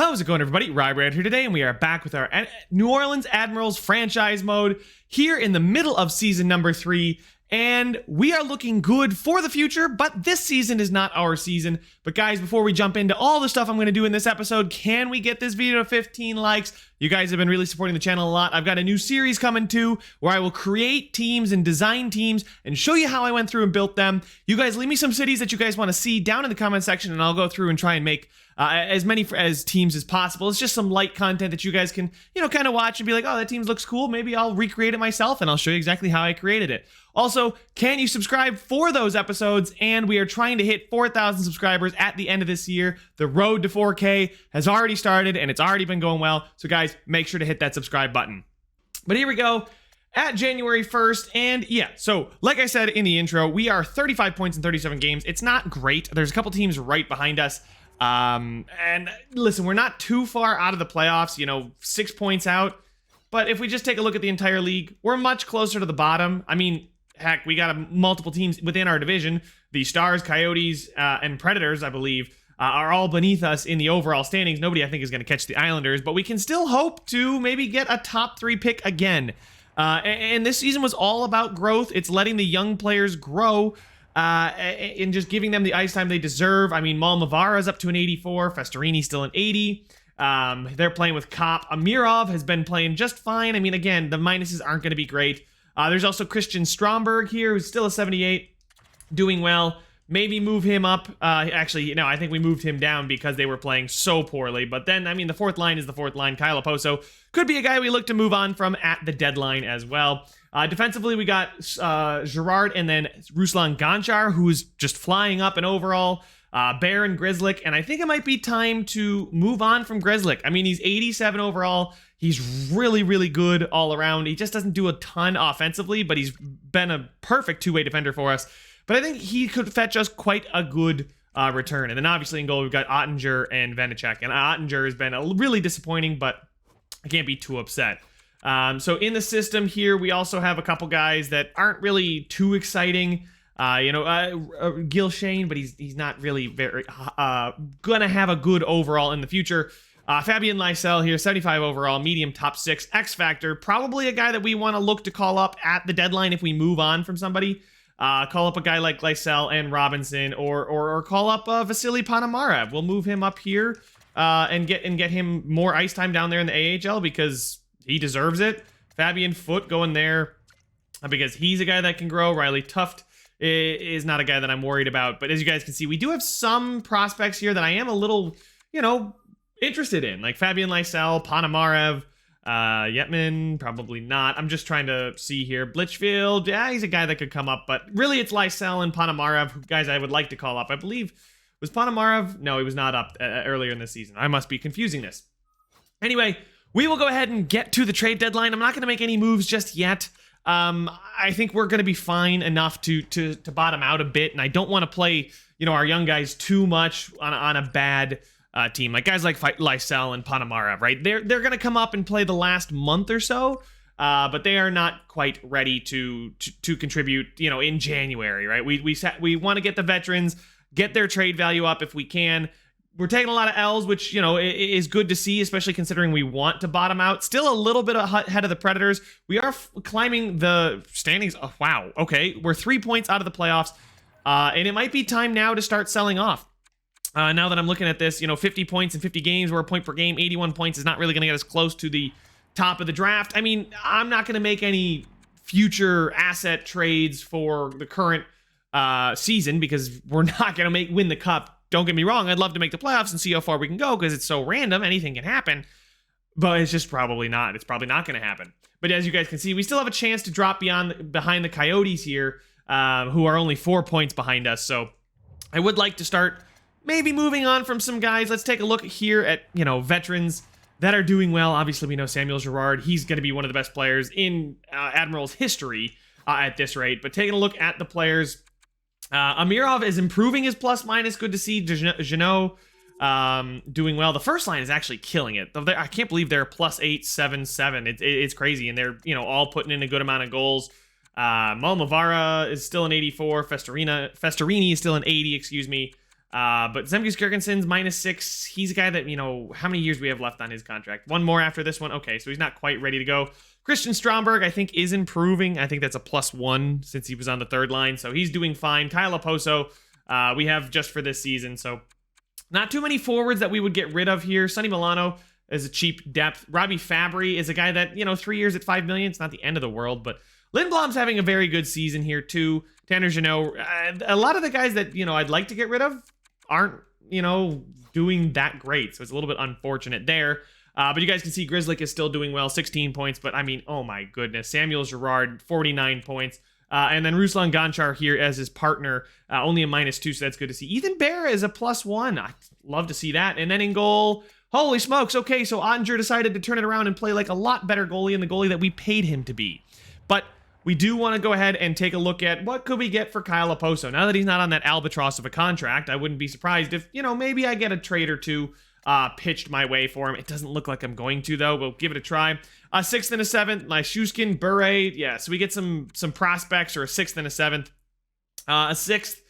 How's it going, everybody? RyeSquad here today, and we are back with our New Orleans Admirals franchise mode here in the middle of season number 3. And we are looking good for the future, but this season is not our season. But guys, before we jump into all the stuff I'm going to do in this episode, can we get this video to 15 likes? You guys have been really supporting the channel a lot. I've got a new series coming too, where I will create teams and design teams and show you how I went through and built them. You guys leave me some cities that you guys want to see down in the comment section, and I'll go through and try and make as many as teams as possible. It's just some light content that you guys can, kind of watch and be like, oh, that team looks cool. Maybe I'll recreate it myself, and I'll show you exactly how I created it. Also, can you subscribe for those episodes? And we are trying to hit 4,000 subscribers at the end of this year. The road to 4K has already started, and it's already been going well. So guys, make sure to hit that subscribe button. But here we go at January 1st. And yeah, so like I said in the intro, we are 35 points in 37 games. It's not great. There's a couple teams right behind us. And listen, we're not too far out of the playoffs, 6 points out. But if we just take a look at the entire league, we're much closer to the bottom. I mean, heck, we got multiple teams within our division. The Stars, Coyotes, and Predators, I believe, are all beneath us in the overall standings. Nobody, I think, is going to catch the Islanders, but we can still hope to maybe get a top 3 pick again. And this season was all about growth. It's letting the young players grow and just giving them the ice time they deserve. I mean, Malmavara's up to an 84. Festorini's still an 80. They're playing with Kopp. Amirov has been playing just fine. I mean, again, the minuses aren't going to be great. There's also Christian Stromberg here, who's still a 78, doing well. Maybe move him up. Actually, no, I think we moved him down because they were playing so poorly. But then, I mean, the fourth line is the fourth line. Kyle Oposo could be a guy we look to move on from at the deadline as well. Defensively, we got Girard and then Ruslan Gonchar, who's just flying up and overall. Bear and Grislick, and I think it might be time to move on from Grislick. I mean, he's 87 overall. He's really, really good all around. He just doesn't do a ton offensively, but he's been a perfect two-way defender for us. But I think he could fetch us quite a good return. And then obviously in goal, we've got Ottinger and Vanacek. And Ottinger has been really disappointing, but I can't be too upset. So in the system here, we also have a couple guys that aren't really too exciting. Gil Shane, but he's not really very gonna have a good overall in the future. Fabian Lysell here, 75 overall, medium top 6, X Factor, probably a guy that we want to look to call up at the deadline if we move on from somebody. Call up a guy like Lysell and Robinson, or call up Vasily Ponomarev. We'll move him up here and get him more ice time down there in the AHL because he deserves it. Fabian Foote going there because he's a guy that can grow. Riley Tuft is not a guy that I'm worried about. But as you guys can see, we do have some prospects here that I am a little, interested in. Like Fabian Lysell, Ponomarev, Yetman, probably not. I'm just trying to see here. Blitchfield, yeah, he's a guy that could come up. But really, it's Lysell and Ponomarev, guys I would like to call up. I believe, was Ponomarev? No, he was not up earlier in the season. I must be confusing this. Anyway, we will go ahead and get to the trade deadline. I'm not going to make any moves just yet. I think we're going to be fine enough to bottom out a bit, and I don't want to play, our young guys too much on a bad team. Like guys like Lysell and Ponomarev, right? They're going to come up and play the last month or so, but they are not quite ready to contribute, in January, right? We want to get the veterans, get their trade value up if we can. We're taking a lot of L's, which, is good to see, especially considering we want to bottom out. Still a little bit ahead of the Predators. We are climbing the standings. Oh, wow. Okay. We're 3 points out of the playoffs. And it might be time now to start selling off. Now that I'm looking at this, 50 points in 50 games, we're a point per game. 81 points is not really going to get us close to the top of the draft. I mean, I'm not going to make any future asset trades for the current season because we're not going to win the cup. Don't get me wrong, I'd love to make the playoffs and see how far we can go because it's so random, anything can happen, but it's just probably not. It's probably not going to happen. But as you guys can see, we still have a chance to drop behind the Coyotes here, who are only 4 points behind us, so I would like to start maybe moving on from some guys. Let's take a look here at, veterans that are doing well. Obviously, we know Samuel Girard. He's going to be one of the best players in Admirals history at this rate, but taking a look at the players, Amirov is improving his plus minus. Good to see. Jeannot doing well. The first line is actually killing it. I can't believe they're plus 877. It's crazy, and they're all putting in a good amount of goals. Malmavara is still an 84. Festorini is still an 80. Excuse me. But Zemgus Girgensons -6. He's a guy that, you know, how many years we have left on his contract? One more after this one. Okay, so he's not quite ready to go. Christian Stromberg, I think, is improving. I think that's a +1 since he was on the third line, so he's doing fine. Kyle Oposo, we have just for this season, so not too many forwards that we would get rid of here. Sonny Milano is a cheap depth. Robbie Fabry is a guy that, you know, 3 years at $5 million. It's not the end of the world, but Lindblom's having a very good season here too. Tanner Jeannot, a lot of the guys that, you know, I'd like to get rid of aren't, you know, doing that great. So it's a little bit unfortunate there. But you guys can see Grislick is still doing well, 16 points. But I mean, oh my goodness. Samuel Girard, 49 points. And then Ruslan Gonchar here as his partner, only a -2, so that's good to see. Ethan Bear is a +1. I'd love to see that. And then in goal, holy smokes. Okay, so Ottinger decided to turn it around and play like a lot better goalie than the goalie that we paid him to be. But we do want to go ahead and take a look at what could we get for Kyle Oposo. Now that he's not on that albatross of a contract, I wouldn't be surprised if, you know, maybe I get a trade or two pitched my way for him. It doesn't look like I'm going to, though. We'll give it a try. A 6th and a 7th, Lyshuskin, Bure. Yeah, so we get some prospects, or a 6th and a 7th. A 6th.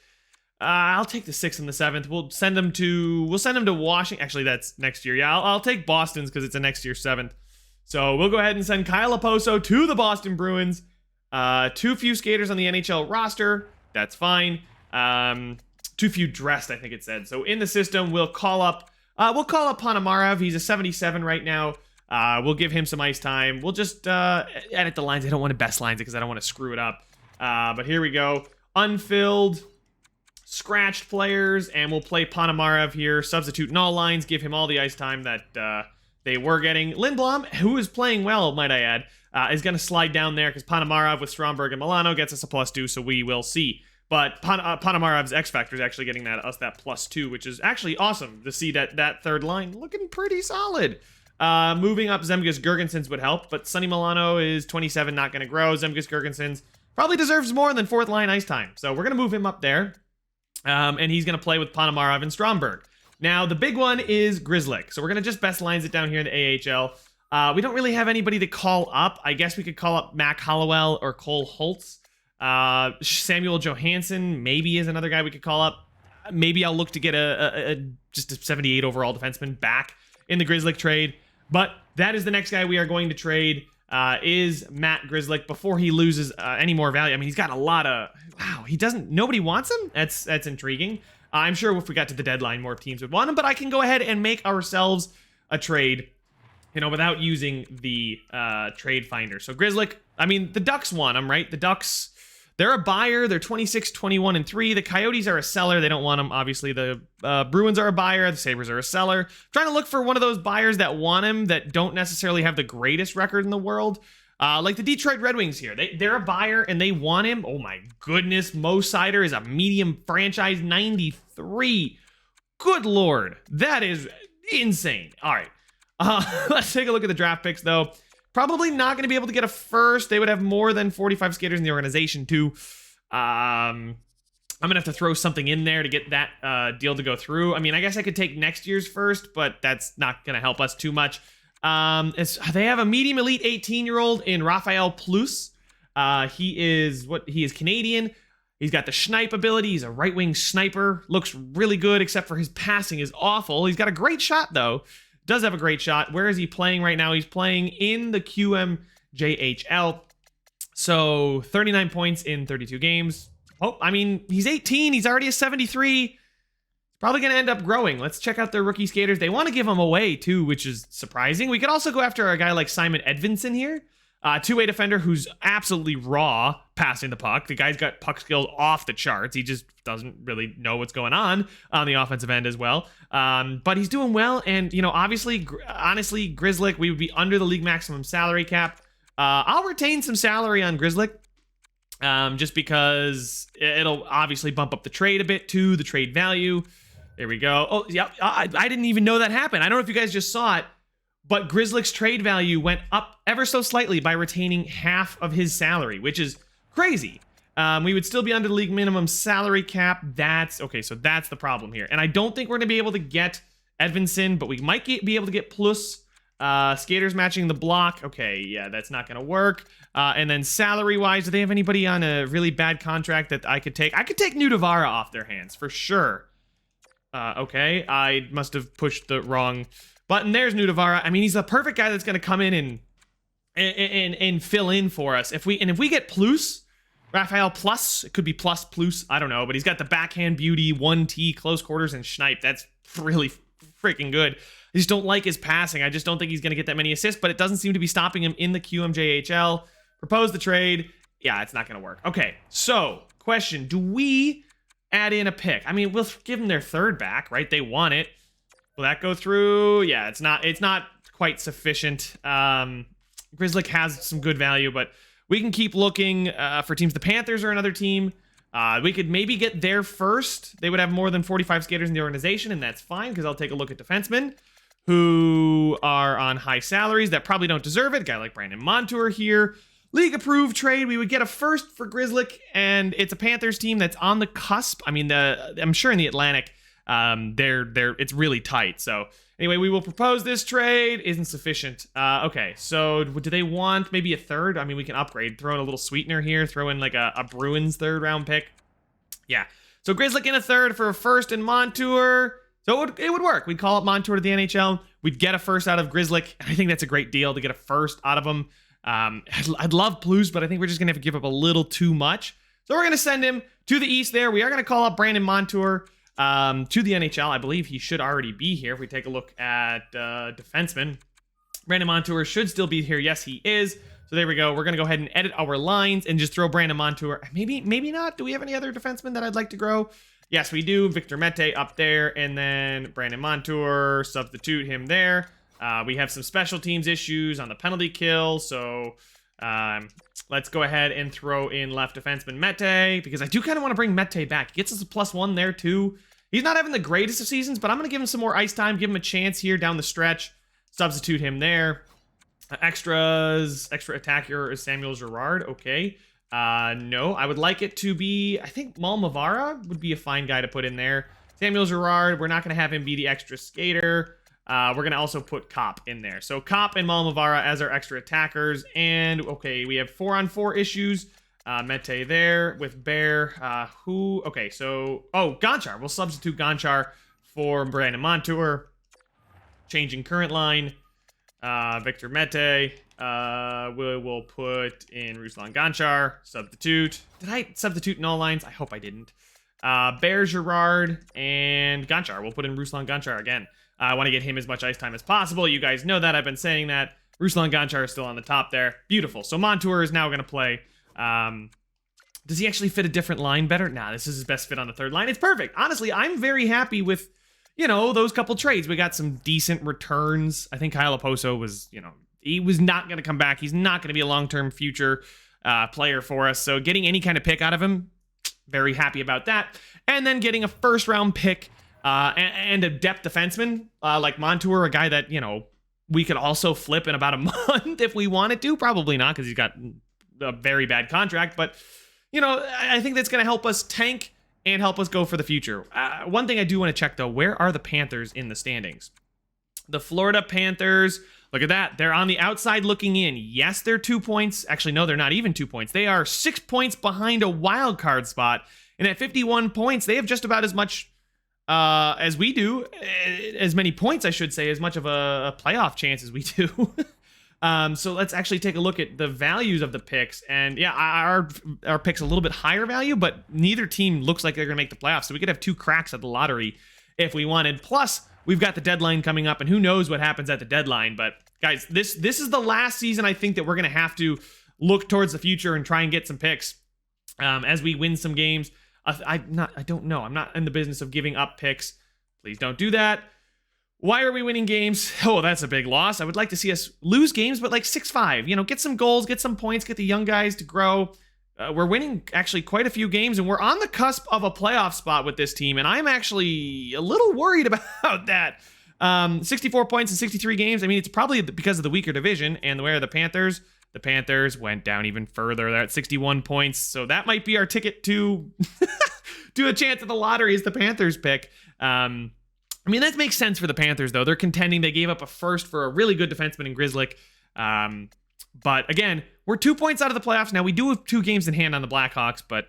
I'll take the 6th and the 7th. We'll send them to Washington. Actually, that's next year. Yeah, I'll take Boston's because it's a next year 7th. So we'll go ahead and send Kyle Oposo to the Boston Bruins. Too few skaters on the NHL roster. That's fine. Too few dressed, I think it said. So in the system, we'll call up Ponomarev. He's a 77 right now. We'll give him some ice time. We'll just edit the lines. I don't want to best lines it because I don't want to screw it up. But here we go. Unfilled, scratched players, and we'll play Ponomarev here. Substitute in all lines. Give him all the ice time that they were getting. Lindblom, who is playing well, might I add, is going to slide down there because Ponomarev with Stromberg and Milano gets us a +2, so we will see. But Ponomarev's X Factor is actually getting us that +2, which is actually awesome to see that third line looking pretty solid. Moving up, Zemgus Girgensons would help, but Sonny Milano is 27, not going to grow. Zemgus Girgensons probably deserves more than 4th line ice time, so we're going to move him up there. And he's going to play with Ponomarev and Stromberg. Now, the big one is Grislick. So we're going to just best lines it down here in the AHL. We don't really have anybody to call up. I guess we could call up Mac Hollowell or Cole Holtz. Samuel Johansson maybe is another guy we could call up. Maybe I'll look to get just a 78 overall defenseman back in the Grislick trade. But that is the next guy we are going to trade, is Matt Grislick, before he loses any more value. I mean, he's got a lot of... Wow, nobody wants him? That's intriguing. I'm sure if we got to the deadline, more teams would want him, but I can go ahead and make ourselves a trade, you know, without using the trade finder. So Grislick, I mean, the Ducks want him, right? The Ducks, they're a buyer. They're 26, 21, and 3. The Coyotes are a seller. They don't want him. Obviously, the Bruins are a buyer. The Sabres are a seller. Trying to look for one of those buyers that want him that don't necessarily have the greatest record in the world. Like the Detroit Red Wings here. They're a buyer and they want him. Oh my goodness. Mo Seider is a medium franchise 93. Good Lord. That is insane. All right. Let's take a look at the draft picks though. Probably not going to be able to get a first. They would have more than 45 skaters in the organization too. I'm going to have to throw something in there to get that deal to go through. I mean, I guess I could take next year's first, but that's not going to help us too much. They have a medium elite 18-year-old in Raphael Plus. He is Canadian. He's got the snipe ability. He's a right-wing sniper. Looks really good, except for his passing is awful. He's got a great shot, though. Does have a great shot. Where is he playing right now? He's playing in the QMJHL. So 39 points in 32 games. Oh, I mean, he's 18. He's already a 73. Probably going to end up growing. Let's check out their rookie skaters. They want to give him away, too, which is surprising. We could also go after a guy like Simon Edvinsson here. Two-way defender who's absolutely raw passing the puck. The guy's got puck skills off the charts. He just doesn't really know what's going on the offensive end as well. But he's doing well. And, you know, honestly, Grislick, we would be under the league maximum salary cap. I'll retain some salary on Grislick. Just because it'll obviously bump up the trade a bit, too. The trade value. There we go. Oh, yeah, I didn't even know that happened. I don't know if you guys just saw it, but Grislick's trade value went up ever so slightly by retaining half of his salary, which is crazy. We would still be under the league minimum salary cap. Okay, so that's the problem here. And I don't think we're going to be able to get Edvinsson, but we might be able to get Plus. Skaters matching the block. Okay, yeah, that's not going to work. And then salary-wise, do they have anybody on a really bad contract that I could take? I could take Nudavara off their hands, for sure. Okay, I must have pushed the wrong button. There's Nudavara. I mean, he's the perfect guy that's going to come in and fill in for us. If we get Plus, Raphael Plus, it could be Plus, I don't know, but he's got the backhand beauty, 1T, close quarters, and Schneip. That's really freaking good. I just don't like his passing. I just don't think he's going to get that many assists, but it doesn't seem to be stopping him in the QMJHL. Propose the trade. Yeah, it's not going to work. Okay, so question, do we add in a pick? I mean, we'll give them their third back, right? They want it. Will that go through? Yeah, it's not quite sufficient. Grislick has some good value, but we can keep looking for teams. The Panthers are another team. We could maybe get there first. They would have more than 45 skaters in the organization, and that's fine because I'll take a look at defensemen who are on high salaries that probably don't deserve it. A guy like Brandon Montour here. League approved trade. We would get a first for Grislick, and it's a Panthers team that's on the cusp. I mean, I'm sure in the Atlantic, it's really tight. So anyway, we will propose this trade. Isn't sufficient. Okay, so do they want maybe a third? I mean, we can upgrade. Throw in a little sweetener here. Throw in like a Bruins third round pick. Yeah. So Grislick in a third for a first and Montour. So it would work. We'd call up Montour to the NHL. We'd get a first out of Grislick. I think that's a great deal to get a first out of him. I'd love Plus, but I think we're just going to have to give up a little too much. So we're going to send him to the East there. We are going to call up Brandon Montour to the NHL. I believe he should already be here. If we take a look at defenseman, Brandon Montour should still be here. Yes, he is. So there we go. We're going to go ahead and edit our lines and just throw Brandon Montour. Maybe not. Do we have any other defensemen that I'd like to grow? Yes, we do. Victor Mete up there, and then Brandon Montour, substitute him there. We have some special teams issues on the penalty kill, so let's go ahead and throw in left defenseman Mete, because I do kind of want to bring Mete back. He gets us a +1 there, too. He's not having the greatest of seasons, but I'm going to give him some more ice time, give him a chance here down the stretch, substitute him there. Extra attacker is Samuel Girard. Okay. No, I would like it to be, I think Malmavara would be a fine guy to put in there. Samuel Girard, we're not going to have him be the extra skater. We're going to also put Kopp in there. So Kopp and Malmavara as our extra attackers. And, okay, we have 4-on-4 issues. Mete there with Bear. Okay, so, Gonchar. We'll substitute Gonchar for Brandon Montour. Changing current line. Victor Mete. We'll put in Ruslan Gonchar. Substitute. Did I substitute in all lines? I hope I didn't. Bear Girard and Gonchar. We'll put in Ruslan Gonchar again. I want to get him as much ice time as possible. You guys know that. I've been saying that. Ruslan Gonchar is still on the top there. Beautiful. So Montour is now going to play. Does he actually fit a different line better? Nah, this is his best fit on the third line. It's perfect. Honestly, I'm very happy with, those couple trades. We got some decent returns. I think Kyle Oposo was, he was not going to come back. He's not going to be a long-term future player for us. So getting any kind of pick out of him, very happy about that. And then getting a first-round pick and a depth defenseman like Montour, a guy that, we could also flip in about a month if we wanted to. Probably not, because he's got a very bad contract. But, I think that's going to help us tank and help us go for the future. One thing I do want to check, though, where are the Panthers in the standings? The Florida Panthers, look at that. They're on the outside looking in. Yes, they're 2 points. Actually, no, they're not even 2 points. They are 6 points behind a wild card spot. And at 51 points, they have just about as much as we do, as many points, I should say, as much of a playoff chance as we do. So let's actually take a look at the values of the picks. And yeah, our pick's a little bit higher value, but neither team looks like they're going to make the playoffs. So we could have 2 cracks at the lottery if we wanted. Plus, we've got the deadline coming up, and who knows what happens at the deadline. But guys, this is the last season I think that we're going to have to look towards the future and try and get some picks as we win some games. I don't know. I'm not in the business of giving up picks. Please don't do that. Why are we winning games? Oh, that's a big loss. I would like to see us lose games, but like 6-5. Get some goals, get some points, get the young guys to grow. We're winning actually quite a few games, and we're on the cusp of a playoff spot with this team, and I'm actually a little worried about that. 64 points in 63 games. I mean, it's probably because of the weaker division, and where are the Panthers? The Panthers went down even further. They're at 61 points, so that might be our ticket to to a chance at the lottery is the Panthers pick. I mean, that makes sense for the Panthers, though. They're contending. They gave up a first for a really good defenseman in Grislick. But again, we're 2 points out of the playoffs. Now, we do have 2 games in hand on the Blackhawks, but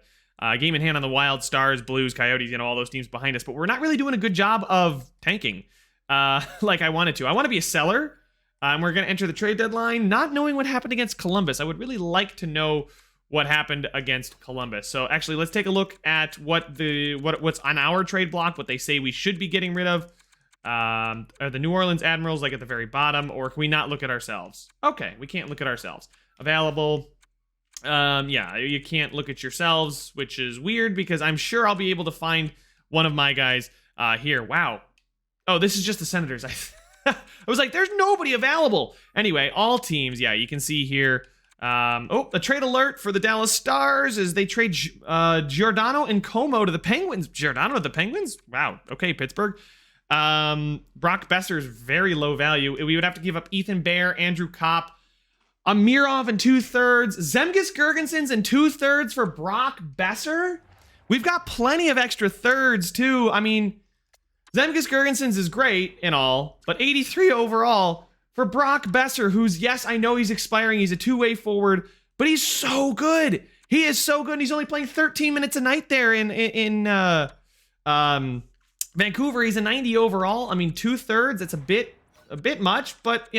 Game in hand on the Wild, Stars, Blues, Coyotes, all those teams behind us. But we're not really doing a good job of tanking like I wanted to. I want to be a seller. We're going to enter the trade deadline not knowing what happened against Columbus. I would really like to know what happened against Columbus. So actually, let's take a look at what's on our trade block, what they say we should be getting rid of. Are the New Orleans Admirals like at the very bottom, or can we not look at ourselves? Okay, we can't look at ourselves. Available. Yeah, you can't look at yourselves, which is weird because I'm sure I'll be able to find one of my guys here. Wow. Oh, this is just the Senators. I was like, there's nobody available. Anyway, all teams. Yeah, you can see here. A trade alert for the Dallas Stars as they trade Giordano and Como to the Penguins. Giordano to the Penguins? Wow. Okay, Pittsburgh. Brock Besser's very low value. We would have to give up Ethan Bear, Andrew Kopp, Amirov in 2/3, Zemgus Girgensons in 2/3 for Brock Besser. We've got plenty of extra thirds too. I mean, Zemgus Girgensons is great and all, but 83 overall for Brock Besser, who's, yes, I know he's expiring. He's a two-way forward, but he's so good. He is so good. And he's only playing 13 minutes a night there in Vancouver. He's a 90 overall. I mean, 2/3. That's a bit much, but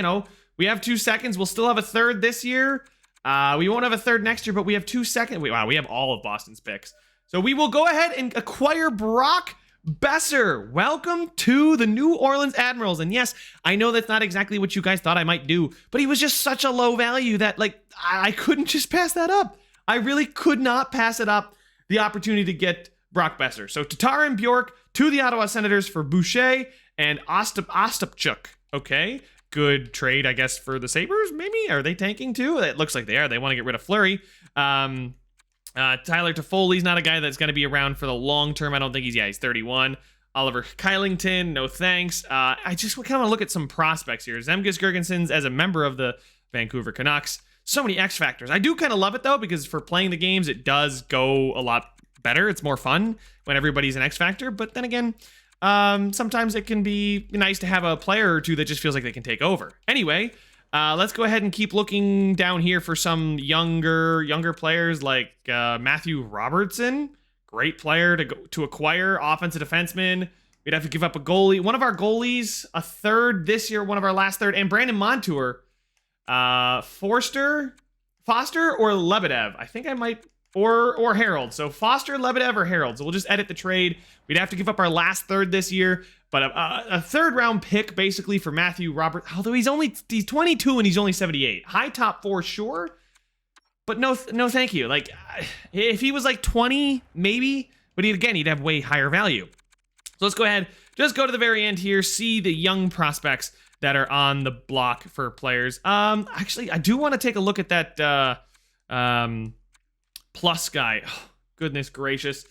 we have 2 seconds. We'll still have a third this year. We won't have a third next year, but we have 2 seconds. Wow, we have all of Boston's picks. So we will go ahead and acquire Brock Besser. Welcome to the New Orleans Admirals. And yes, I know that's not exactly what you guys thought I might do, but he was just such a low value that I couldn't just pass that up. I really could not pass it up, the opportunity to get Brock Besser. So Tatar and Bjork to the Ottawa Senators for Boucher and Ostapchuk. Okay, good trade, I guess, for the Sabres, maybe? Are they tanking too? It looks like they are. They want to get rid of Fleury. Tyler Toffoli's not a guy that's going to be around for the long term. I don't think he's 31. Oliver Kylington, no thanks. I just kind of want to look at some prospects here. Zemgus Girgensons as a member of the Vancouver Canucks. So many X factors. I do kind of love it though, because for playing the games, it does go a lot better. It's more fun when everybody's an X factor. But then again, sometimes it can be nice to have a player or two that just feels like they can take over. Anyway, let's go ahead and keep looking down here for some younger players like Matthew Robertson. Great player to acquire. Offensive defenseman. We'd have to give up a goalie. One of our goalies, a third this year, one of our last third, and Brandon Montour. Foster or Lebedev. I think I might, or Harold. So Foster, Lebedev, or Harold. So we'll just edit the trade. We'd have to give up our last third this year, but a third round pick basically for Matthew Robert. Although he's 22 and he's only 78. High top 4, sure, but no thank you. Like if he was 20, maybe, but he'd have way higher value. So let's go ahead, just go to the very end here, see the young prospects that are on the block for players. Actually, I do want to take a look at that plus guy. Oh, goodness gracious.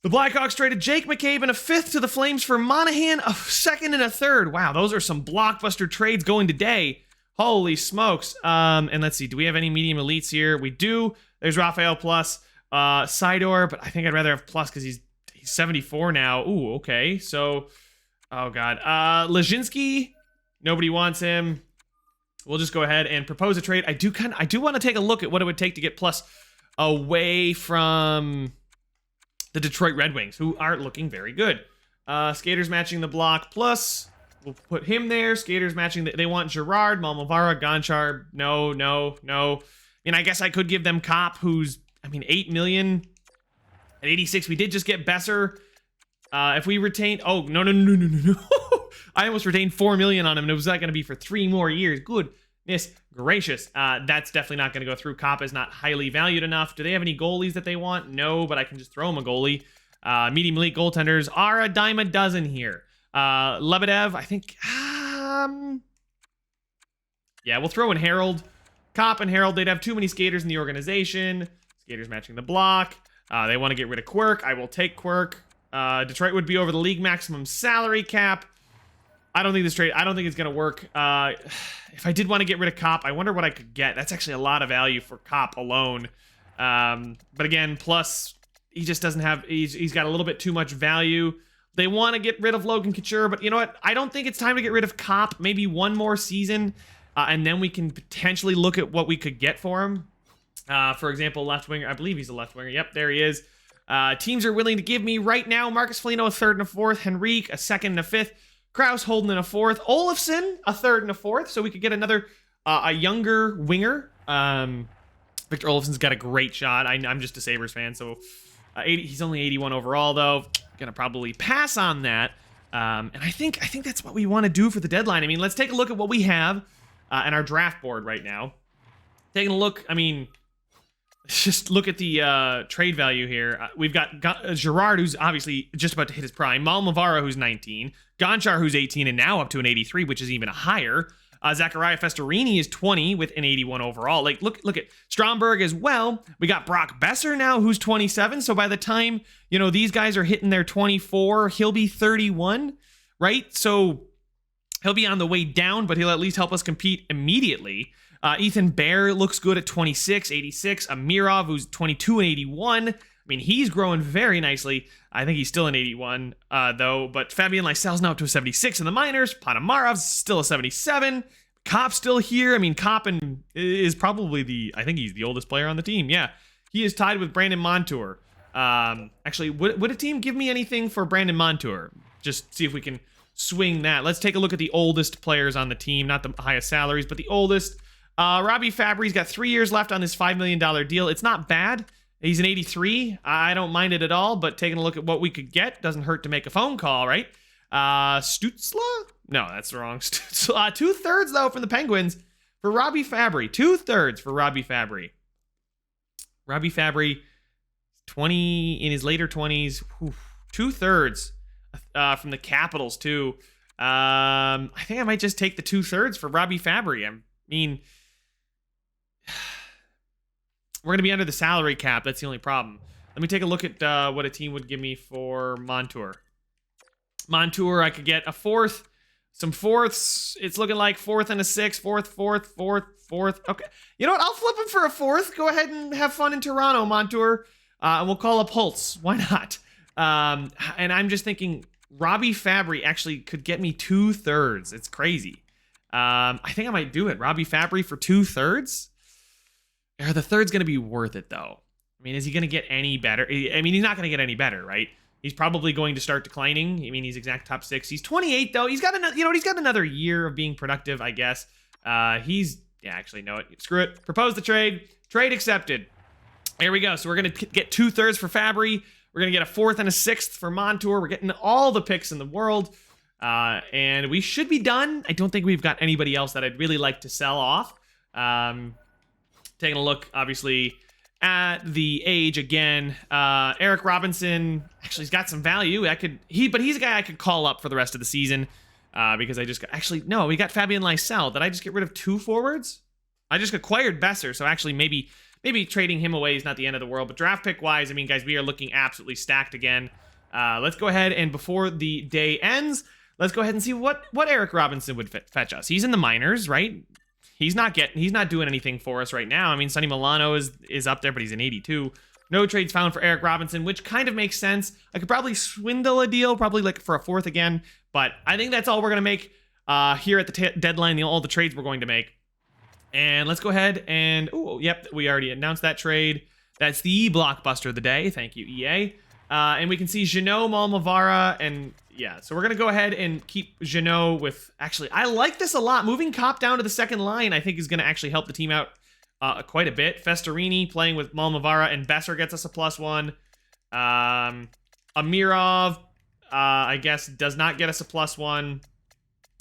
The Blackhawks traded Jake McCabe and a 5th to the Flames for Monahan, a 2nd and a 3rd. Wow, those are some blockbuster trades going today. Holy smokes. And let's see, do we have any medium elites here? We do. There's Raphael plus, Sidor, but I think I'd rather have plus because he's 74 now. Ooh, okay. So, oh God. Leszczynski, nobody wants him. We'll just go ahead and propose a trade. I do want to take a look at what it would take to get plus away from the Detroit Red Wings, who aren't looking very good. Skaters matching the block plus. We'll put him there. Skaters matching. They want Gerard, Malmavara, Gonchar. No. And I guess I could give them Kopp, who's, 8 million at 86. We did just get Besser. If we retain, oh, no. I almost retained 4 million on him, and it was not going to be for 3 more years. Goodness gracious. That's definitely not going to go through. Kopp is not highly valued enough. Do they have any goalies that they want? No, but I can just throw them a goalie. Medium elite goaltenders are a dime a dozen here. Lebedev, I think, yeah, we'll throw in Harold. Kopp and Harold, they'd have too many skaters in the organization. Skaters matching the block. They want to get rid of Quirk. I will take Quirk. Detroit would be over the league maximum salary cap. I don't think it's going to work. If I did want to get rid of Kopp, I wonder what I could get. That's actually a lot of value for Kopp alone. But again, plus, he just doesn't have, he's got a little bit too much value. They want to get rid of Logan Couture, but you know what? I don't think it's time to get rid of Kopp. Maybe one more season, and then we can potentially look at what we could get for him. For example, left winger. I believe he's a left winger. Yep, there he is. Teams are willing to give me right now Marcus Foligno a third and a fourth, Henrique a second and a fifth, Krause Holden in a fourth, Olofsson a third and a fourth, so we could get another a younger winger. Victor Olofsson's got a great shot. I'm just a Sabres fan, so he's only 81 overall though. Gonna probably pass on that. And I think that's what we want to do for the deadline. I mean, let's take a look at what we have in our draft board right now. Taking a look, I mean, just look at the trade value here. We've got Girard, who's obviously just about to hit his prime. Malmavara, who's 19. Gonchar, who's 18 and now up to an 83, which is even higher. Zachariah Festorini is 20 with an 81 overall. Like, look at Stromberg as well. We got Brock Besser now, who's 27. So by the time, these guys are hitting their 24, he'll be 31, right? So he'll be on the way down, but he'll at least help us compete immediately. Ethan Bear looks good at 26, 86. Amirov, who's 22 and 81. I mean, he's growing very nicely. I think he's still an 81, though. But Fabian Lysel's now up to a 76 in the minors. Ponomarov's still a 77. Kopp's still here. I mean, Kopp is probably I think he's the oldest player on the team. Yeah, he is tied with Brandon Montour. Actually, would a team give me anything for Brandon Montour? Just see if we can swing that. Let's take a look at the oldest players on the team. Not the highest salaries, but the oldest. Robbie Fabry's got 3 years left on this $5 million deal. It's not bad. He's an 83. I don't mind it at all, but taking a look at what we could get doesn't hurt to make a phone call, right? Stutzla? No, that's wrong. 2/3, though, from the Penguins for Robbie Fabry. 2/3 for Robbie Fabry. Robbie Fabry, 20 in his later 20s. 2/3 from the Capitals, too. I think I might just take the 2/3 for Robbie Fabry. I mean, we're going to be under the salary cap. That's the only problem. Let me take a look at what a team would give me for Montour. Montour, I could get a fourth, some fourths. It's looking like fourth and a sixth, fourth. Okay. You know what? I'll flip him for a fourth. Go ahead and have fun in Toronto, Montour. And we'll call up Holtz. Why not? And I'm just thinking Robbie Fabry actually could get me 2/3. It's crazy. I think I might do it. Robbie Fabry for 2/3. Are the third's going to be worth it, though? I mean, is he going to get any better? I mean, he's not going to get any better, right? He's probably going to start declining. I mean, he's exact top 6. He's 28, though. He's got another year of being productive, I guess. Actually, no, screw it. Propose the trade. Trade accepted. There we go. So we're going to get 2/3 for Fabry. We're going to get a fourth and a sixth for Montour. We're getting all the picks in the world. And we should be done. I don't think we've got anybody else that I'd really like to sell off. Taking a look, obviously, at the age again. Eric Robinson, actually, he's got some value. But he's a guy I could call up for the rest of the season because I just got, actually, no, we got Fabian Lysell. Did I just get rid of 2 forwards? I just acquired Besser, so actually maybe trading him away is not the end of the world. But draft pick wise, I mean, guys, we are looking absolutely stacked again. Let's go ahead and before the day ends, let's go ahead and see what Eric Robinson would fetch us. He's in the minors, right? He's not doing anything for us right now. I mean, Sonny Milano is up there, but he's an 82. No trades found for Eric Robinson, which kind of makes sense. I could probably swindle a deal, probably like for a fourth again, but I think that's all we're going to make here at the deadline, all the trades we're going to make. And let's go ahead and, we already announced that trade. That's the blockbuster of the day. Thank you, EA. And we can see Jeannot, Malmavara, and yeah, so we're going to go ahead and keep Jeannot with, actually, I like this a lot. Moving Kopp down to the second line, I think is going to actually help the team out quite a bit. Festorini playing with Malmavara and Besser gets us a +1. Amirov, I guess, does not get us a +1.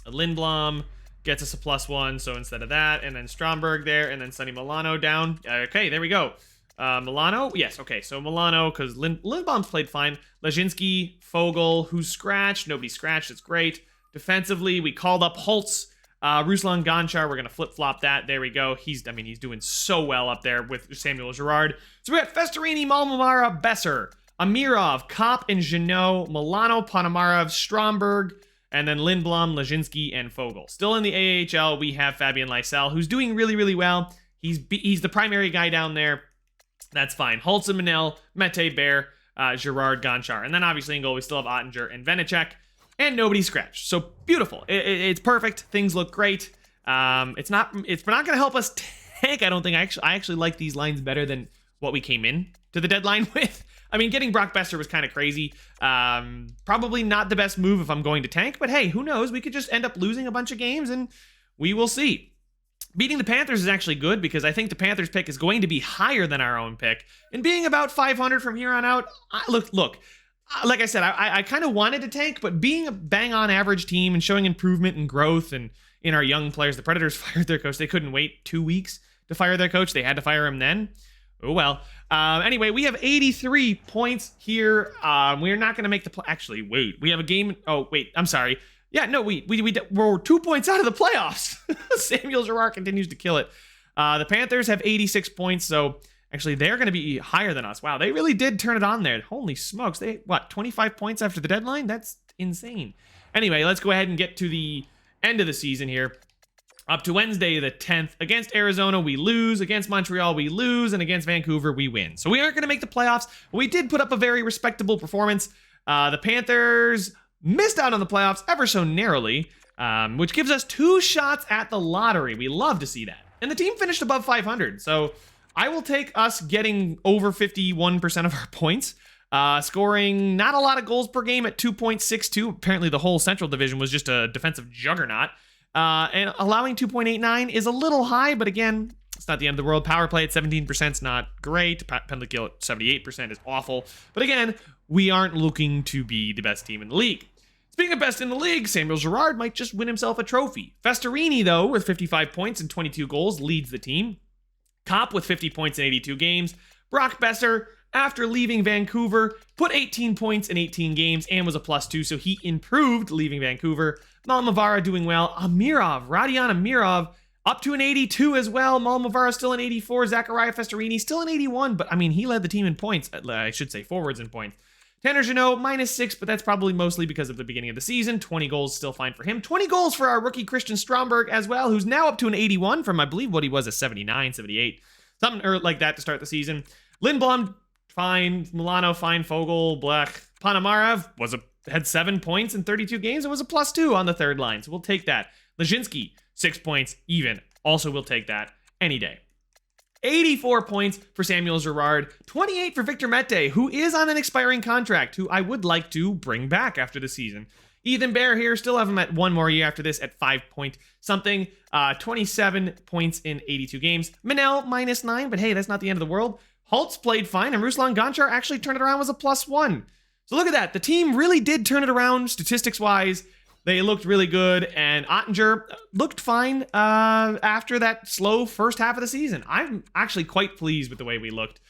Lindblom gets us a +1, so instead of that, and then Stromberg there, and then Sonny Milano down. Okay, there we go. Milano? Yes, okay. So Milano, because Lindblom's played fine. Lezinski, Fogel, who's scratched. Nobody scratched. It's great. Defensively, we called up Holtz. Ruslan Gonchar, we're going to flip-flop that. There we go. He's doing so well up there with Samuel Girard. So we got Festorini, Malmavara, Besser, Amirov, Kopp, and Jeannot, Milano, Ponomarev, Stromberg, and then Lindblom, Lezinski, and Fogel. Still in the AHL, we have Fabian Lysell, who's doing really, really well. He's the primary guy down there. That's fine. Holtz and Manel, Mete, Bear, Girard, Gonchar. And then obviously in goal, we still have Ottinger and Vanacek. And nobody scratched. So beautiful. It's perfect. Things look great. It's not going to help us tank. I don't think I actually like these lines better than what we came in to the deadline with. I mean, getting Brock Besser was kind of crazy. Probably not the best move if I'm going to tank, but hey, who knows? We could just end up losing a bunch of games, and we will see. Beating the Panthers is actually good because I think the Panthers pick is going to be higher than our own pick. And being about 500 from here on out, look, like I said, I kind of wanted to tank, but being a bang-on average team and showing improvement and growth and in our young players, the Predators fired their coach. They couldn't wait 2 weeks to fire their coach. They had to fire him then. Oh, well. Anyway, we have 83 points here. We're not going to make the actually, wait. We have a game. Oh, wait. I'm sorry. Yeah, no, we're 2 points out of the playoffs. Samuel Girard continues to kill it. The Panthers have 86 points, so actually they're going to be higher than us. Wow, they really did turn it on there. Holy smokes. 25 points after the deadline? That's insane. Anyway, let's go ahead and get to the end of the season here. Up to Wednesday the 10th. Against Arizona, we lose. Against Montreal, we lose. And against Vancouver, we win. So we aren't going to make the playoffs. But we did put up a very respectable performance. The Panthers missed out on the playoffs ever so narrowly, which gives us 2 shots at the lottery. We love to see that. And the team finished above 500. So I will take us getting over 51% of our points. Scoring not a lot of goals per game at 2.62. Apparently the whole Central Division was just a defensive juggernaut. And allowing 2.89 is a little high, but again, it's not the end of the world. Power play at 17% is not great. Penalty kill at 78% is awful. But again, we aren't looking to be the best team in the league. Speaking of best in the league, Samuel Girard might just win himself a trophy. Festerini, though, with 55 points and 22 goals, leads the team. Kopp with 50 points in 82 games. Brock Besser, after leaving Vancouver, put 18 points in 18 games and was a +2, so he improved leaving Vancouver. Malmavara doing well. Radion Amirov, up to an 82 as well. Malmavara still an 84. Zachariah Festerini still an 81, but I mean, he led the team in points. I should say forwards in points. Tanner Jeannot, -6, but that's probably mostly because of the beginning of the season. 20 goals, still fine for him. 20 goals for our rookie Christian Stromberg as well, who's now up to an 81 from, I believe, what he was a 79, 78. Something like that to start the season. Lindblom, fine. Milano, fine. Fogel, Black. Panamarev had 7 points in 32 games and was a +2 on the third line, so we'll take that. Leszczynski, 6 points, even. Also, we'll take that any day. 84 points for Samuel Girard, 28 for Victor Mete, who is on an expiring contract, who I would like to bring back after the season. Ethan Bear here, still have him at 1 more year after this at 5 point something. 27 points in 82 games. Manel, -9, but hey, that's not the end of the world. Holtz played fine, and Ruslan Gonchar actually turned it around, was a +1. So look at that. The team really did turn it around statistics-wise. They looked really good, and Ottinger looked fine after that slow first half of the season. I'm actually quite pleased with the way we looked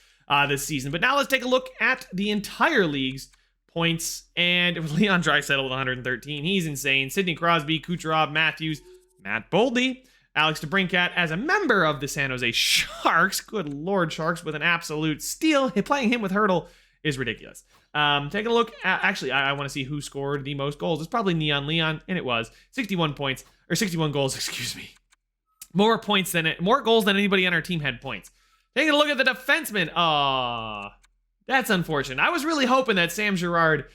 this season. But now let's take a look at the entire league's points. And it was Leon Draisaitl with 113. He's insane. Sidney Crosby, Kucherov, Matthews, Matt Boldy, Alex DeBrincat as a member of the San Jose Sharks. Good Lord, Sharks with an absolute steal. Playing him with Hurdle is ridiculous. Take a look at, actually, I want to see who scored the most goals. It's probably Neon Leon, and it was 61 points, or 61 goals, excuse me. More goals than anybody on our team had points. Taking a look at the defenseman. That's unfortunate. I was really hoping that Sam Girard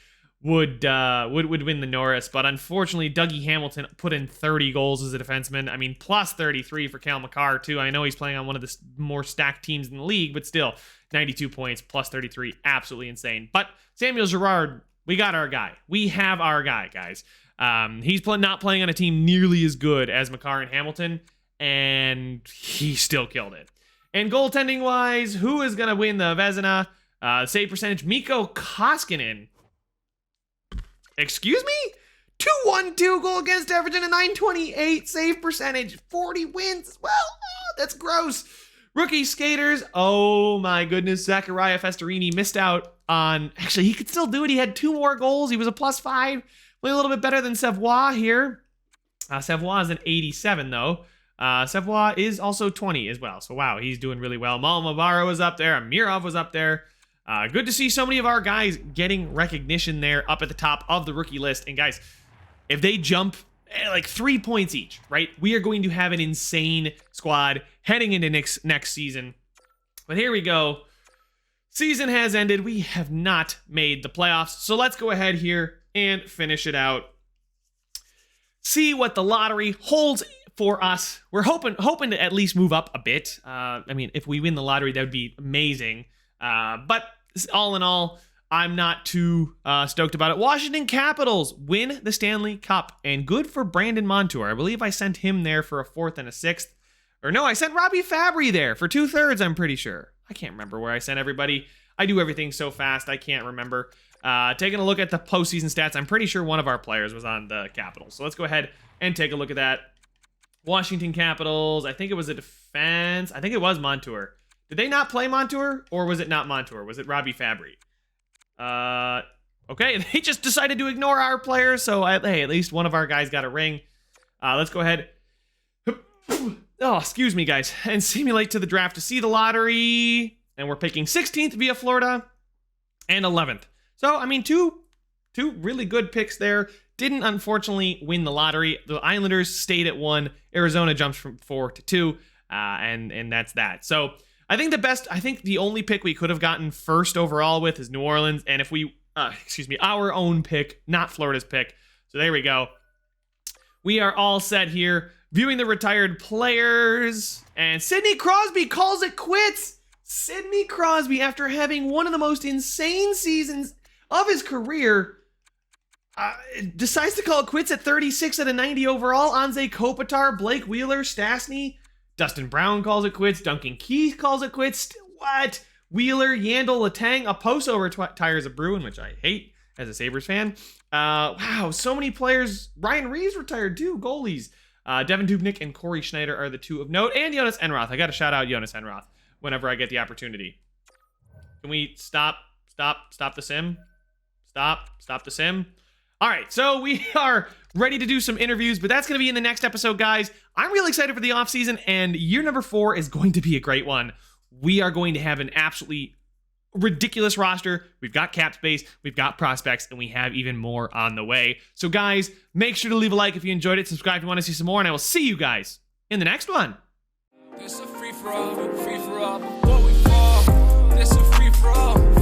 would win the Norris, but unfortunately, Dougie Hamilton put in 30 goals as a defenseman. I mean, +33 for Cale Makar, too. I know he's playing on one of the more stacked teams in the league, but still, 92 points, +33, absolutely insane. But Samuel Girard, we got our guy. We have our guy, guys. He's not playing on a team nearly as good as Makar and Hamilton, and he still killed it. And goaltending-wise, who is going to win the Vezina? Save percentage, Mikko Koskinen. Excuse me? 2-1-2 goal against average and a .928 save percentage. 40 wins as well. Oh, that's gross. Rookie skaters. Oh my goodness. Zachariah Festerini missed out on... Actually, he could still do it. He had 2 more goals. He was a +5. Played a little bit better than Savoie here. Savoie is an 87 though. Savoie is also 20 as well. So wow, he's doing really well. Malmavara was up there. Amirov was up there. Good to see so many of our guys getting recognition there up at the top of the rookie list. And guys, if they jump like 3 points each, right, we are going to have an insane squad heading into next season. But here we go. Season has ended. We have not made the playoffs. So let's go ahead here and finish it out. See what the lottery holds for us. We're hoping to at least move up a bit. I mean, if we win the lottery, that would be amazing. But all in all, I'm not too stoked about it. Washington Capitals win the Stanley Cup, and good for Brandon Montour. I believe I sent him there for a 4th and a 6th. Or no, I sent Robbie Fabry there for 2/3, I'm pretty sure. I can't remember where I sent everybody. I do everything so fast, I can't remember. Taking a look at the postseason stats, I'm pretty sure one of our players was on the Capitals. So let's go ahead and take a look at that. Washington Capitals, I think it was a defense. I think it was Montour. Did they not play Montour, or was it not Montour? Was it Robbie Fabry? Okay, they just decided to ignore our players, so hey, at least one of our guys got a ring. Let's go ahead. Oh, excuse me, guys. And simulate to the draft to see the lottery. And we're picking 16th via Florida and 11th. So, I mean, two really good picks there. Didn't, unfortunately, win the lottery. The Islanders stayed at 1. Arizona jumps from 4 to 2. And that's that. So, I think the only pick we could have gotten first overall with is New Orleans. And if we, our own pick, not Florida's pick. So, there we go. We are all set here. Viewing the retired players, and Sidney Crosby calls it quits. Sidney Crosby, after having one of the most insane seasons of his career, decides to call it quits at 36 out of 90 overall. Anze Kopitar, Blake Wheeler, Stastny, Dustin Brown calls it quits. Duncan Keith calls it quits. What? Wheeler, Yandel, Letang, Oposo retires a Bruin, which I hate as a Sabres fan. Wow, so many players. Ryan Reeves retired too, goalies. Devin Dubnyk and Corey Schneider are the 2 of note. And Jonas Enroth. I got to shout out Jonas Enroth whenever I get the opportunity. Can we stop the sim? Stop the sim. All right, so we are ready to do some interviews, but that's going to be in the next episode, guys. I'm really excited for the offseason, and year number 4 is going to be a great one. We are going to have an absolutely ridiculous roster. We've got cap space, we've got prospects, and we have even more on the way. So guys, make sure to leave a like if you enjoyed it, subscribe if you want to see some more, and I will see you guys in the next one. It's a free for all, before we fall. It's a free for all.